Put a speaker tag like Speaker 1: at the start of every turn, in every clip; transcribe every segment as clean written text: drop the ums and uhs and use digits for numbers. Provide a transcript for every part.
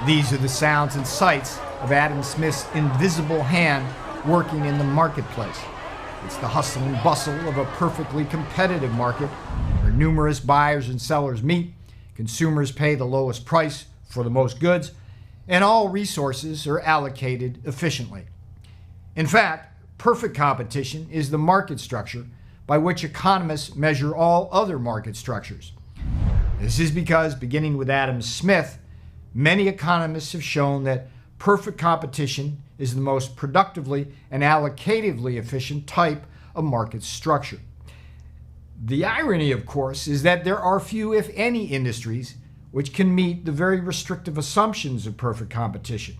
Speaker 1: These are the sounds and sights of Adam Smith's invisible hand working in the marketplace. It's the hustle and bustle of a perfectly competitive market where numerous buyers and sellers meet, consumers pay the lowest price for the most goods, and all resources are allocated efficiently. In fact, perfect competition is the market structure by which economists measure all other market structures. This is because, beginning with Adam Smith, many economists have shown that perfect competition is the most productively and allocatively efficient type of market structure. The irony, of course, is that there are few, if any, industries which can meet the very restrictive assumptions of perfect competition,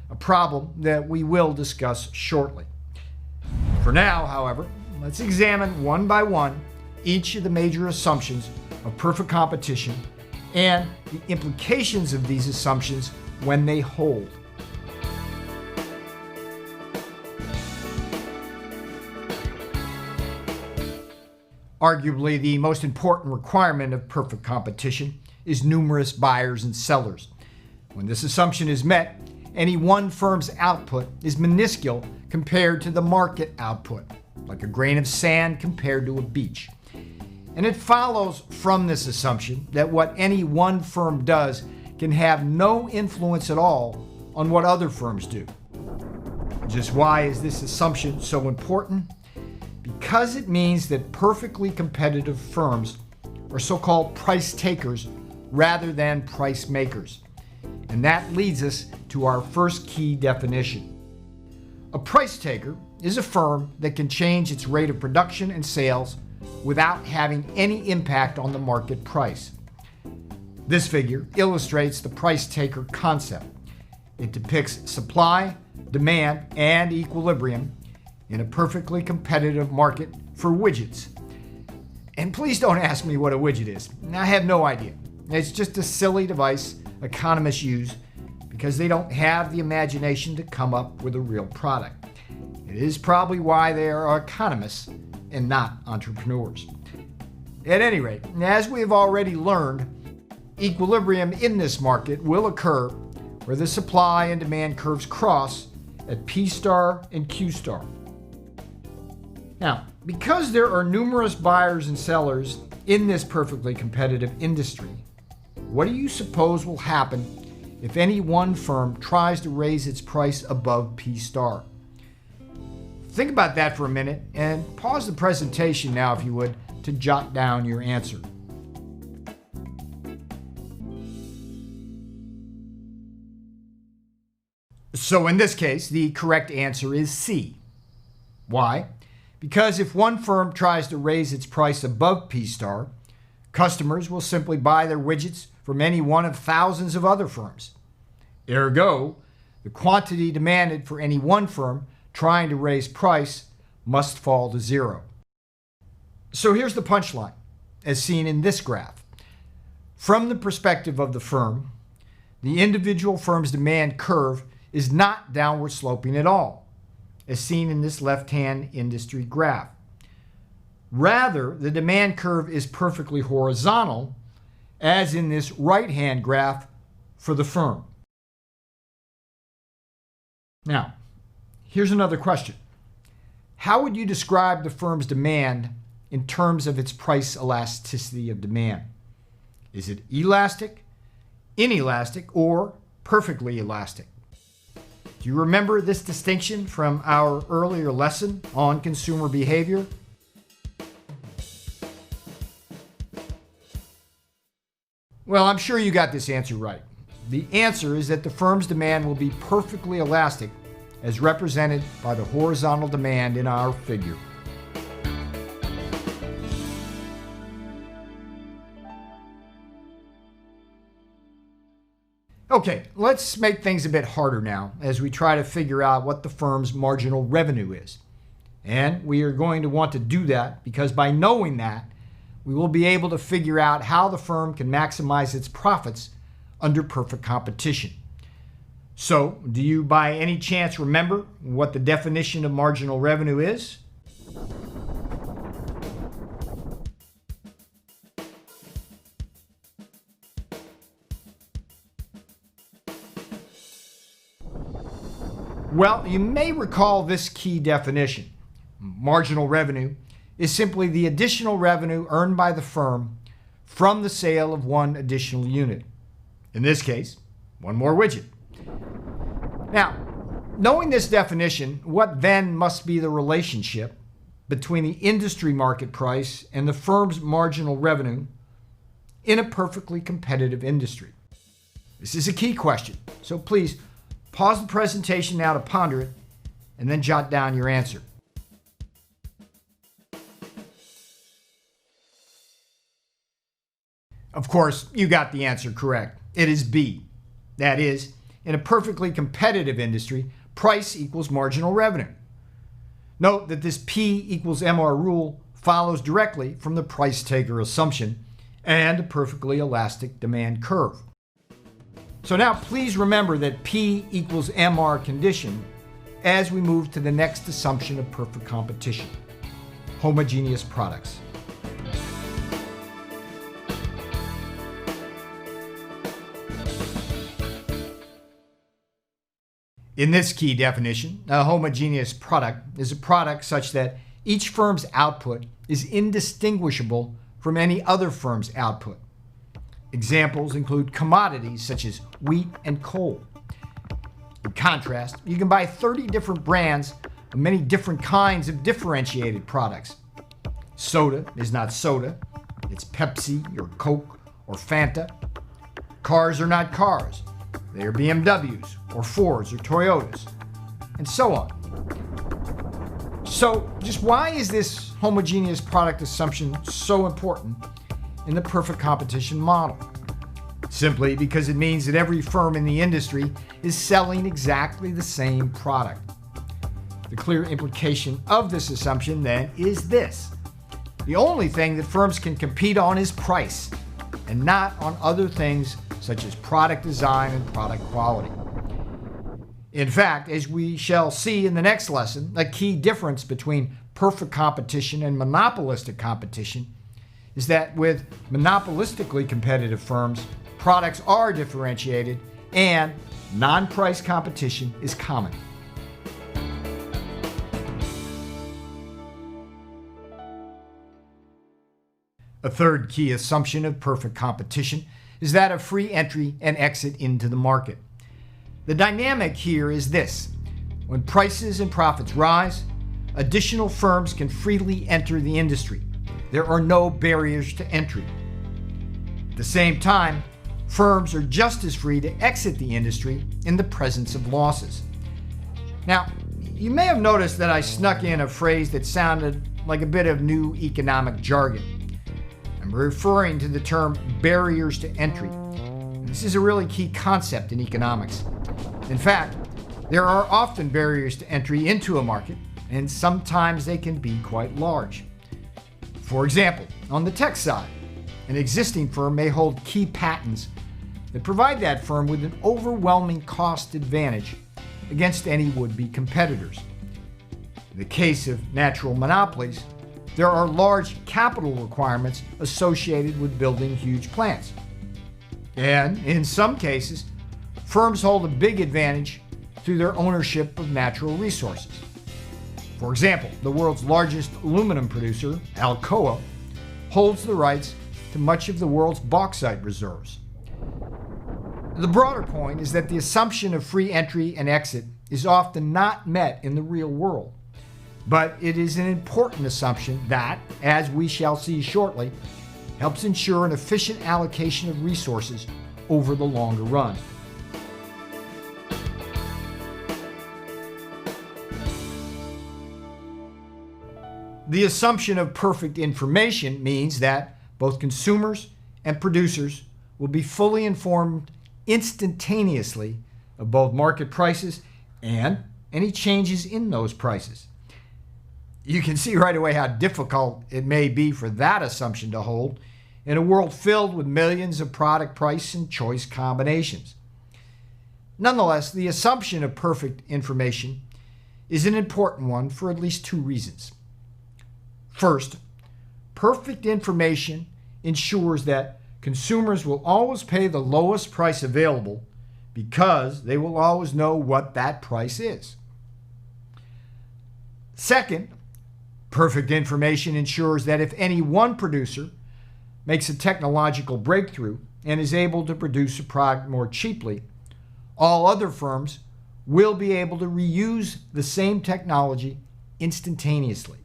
Speaker 1: a problem that we will discuss shortly. For now, however, let's examine one by one each of the major assumptions of perfect competition and the implications of these assumptions when they hold. Arguably, the most important requirement of perfect competition is numerous buyers and sellers. When this assumption is met, any one firm's output is minuscule compared to the market output, like a grain of sand compared to a beach. And it follows from this assumption that what any one firm does can have no influence at all on what other firms do. Just why is this assumption so important? Because it means that perfectly competitive firms are so-called price takers rather than price makers. And that leads us to our first key definition. A price taker is a firm that can change its rate of production and sales without having any impact on the market price. This figure illustrates the price taker concept. It depicts supply, demand, and equilibrium in a perfectly competitive market for widgets. And please don't ask me what a widget is. I have no idea. It's just a silly device economists use because they don't have the imagination to come up with a real product. It is probably why they are economists and not entrepreneurs. At any rate, as we have already learned, equilibrium in this market will occur where the supply and demand curves cross at P star and Q star. Now, because there are numerous buyers and sellers in this perfectly competitive industry, what do you suppose will happen if any one firm tries to raise its price above P star? Think about that for a minute and pause the presentation now, if you would, to jot down your answer. So in this case, the correct answer is C. Why? Because if one firm tries to raise its price above P star, customers will simply buy their widgets from any one of thousands of other firms. Ergo, the quantity demanded for any one firm trying to raise price must fall to zero. So here's the punchline, as seen in this graph. From the perspective of the firm, the individual firm's demand curve is not downward sloping at all, as seen in this left-hand industry graph. Rather, the demand curve is perfectly horizontal, as in this right-hand graph for the firm. Now, here's another question. How would you describe the firm's demand in terms of its price elasticity of demand? Is it elastic, inelastic, or perfectly elastic? Do you remember this distinction from our earlier lesson on consumer behavior? Well, I'm sure you got this answer right. The answer is that the firm's demand will be perfectly elastic, as represented by the horizontal demand in our figure. Okay, let's make things a bit harder now as we try to figure out what the firm's marginal revenue is. And we are going to want to do that because by knowing that, we will be able to figure out how the firm can maximize its profits under perfect competition. So, do you by any chance remember what the definition of marginal revenue is? Well, you may recall this key definition. Marginal revenue is simply the additional revenue earned by the firm from the sale of one additional unit. In this case, one more widget. Now, knowing this definition, what then must be the relationship between the industry market price and the firm's marginal revenue in a perfectly competitive industry? This is a key question, so please pause the presentation now to ponder it and then jot down your answer. Of course, you got the answer correct. It is B. That is, in a perfectly competitive industry, price equals marginal revenue. Note that this P equals MR rule follows directly from the price taker assumption and a perfectly elastic demand curve. So now please remember that P equals MR condition as we move to the next assumption of perfect competition, homogeneous products. In this key definition, a homogeneous product is a product such that each firm's output is indistinguishable from any other firm's output. Examples include commodities such as wheat and coal. In contrast, you can buy 30 different brands of many different kinds of differentiated products. Soda is not soda, it's Pepsi or Coke or Fanta. Cars are not cars. They are BMWs or Fords or Toyotas, and so on. So just why is this homogeneous product assumption so important in the perfect competition model? Simply because it means that every firm in the industry is selling exactly the same product. The clear implication of this assumption then is this: the only thing that firms can compete on is price, and not on other things such as product design and product quality. In fact, as we shall see in the next lesson, a key difference between perfect competition and monopolistic competition is that with monopolistically competitive firms, products are differentiated and non-price competition is common. A third key assumption of perfect competition is that of free entry and exit into the market. The dynamic here is this: when prices and profits rise, additional firms can freely enter the industry. There are no barriers to entry. At the same time, firms are just as free to exit the industry in the presence of losses. Now, you may have noticed that I snuck in a phrase that sounded like a bit of new economic jargon. I'm referring to the term barriers to entry. This is a really key concept in economics. In fact, there are often barriers to entry into a market, and sometimes they can be quite large. For example, on the tech side, an existing firm may hold key patents that provide that firm with an overwhelming cost advantage against any would-be competitors. In the case of natural monopolies, there are large capital requirements associated with building huge plants. And in some cases, firms hold a big advantage through their ownership of natural resources. For example, the world's largest aluminum producer, Alcoa, holds the rights to much of the world's bauxite reserves. The broader point is that the assumption of free entry and exit is often not met in the real world. But it is an important assumption that, as we shall see shortly, helps ensure an efficient allocation of resources over the longer run. The assumption of perfect information means that both consumers and producers will be fully informed instantaneously of both market prices and any changes in those prices. You can see right away how difficult it may be for that assumption to hold in a world filled with millions of product price and choice combinations. Nonetheless, the assumption of perfect information is an important one for at least two reasons. First, perfect information ensures that consumers will always pay the lowest price available because they will always know what that price is. Second, perfect information ensures that if any one producer makes a technological breakthrough and is able to produce a product more cheaply, all other firms will be able to reuse the same technology instantaneously.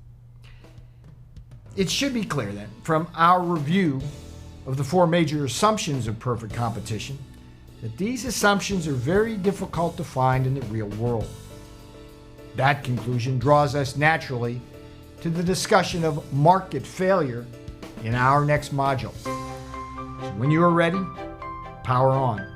Speaker 1: It should be clear then, from our review of the 4 major assumptions of perfect competition, that these assumptions are very difficult to find in the real world. That conclusion draws us naturally to the discussion of market failure in our next module. So when you are ready, power on.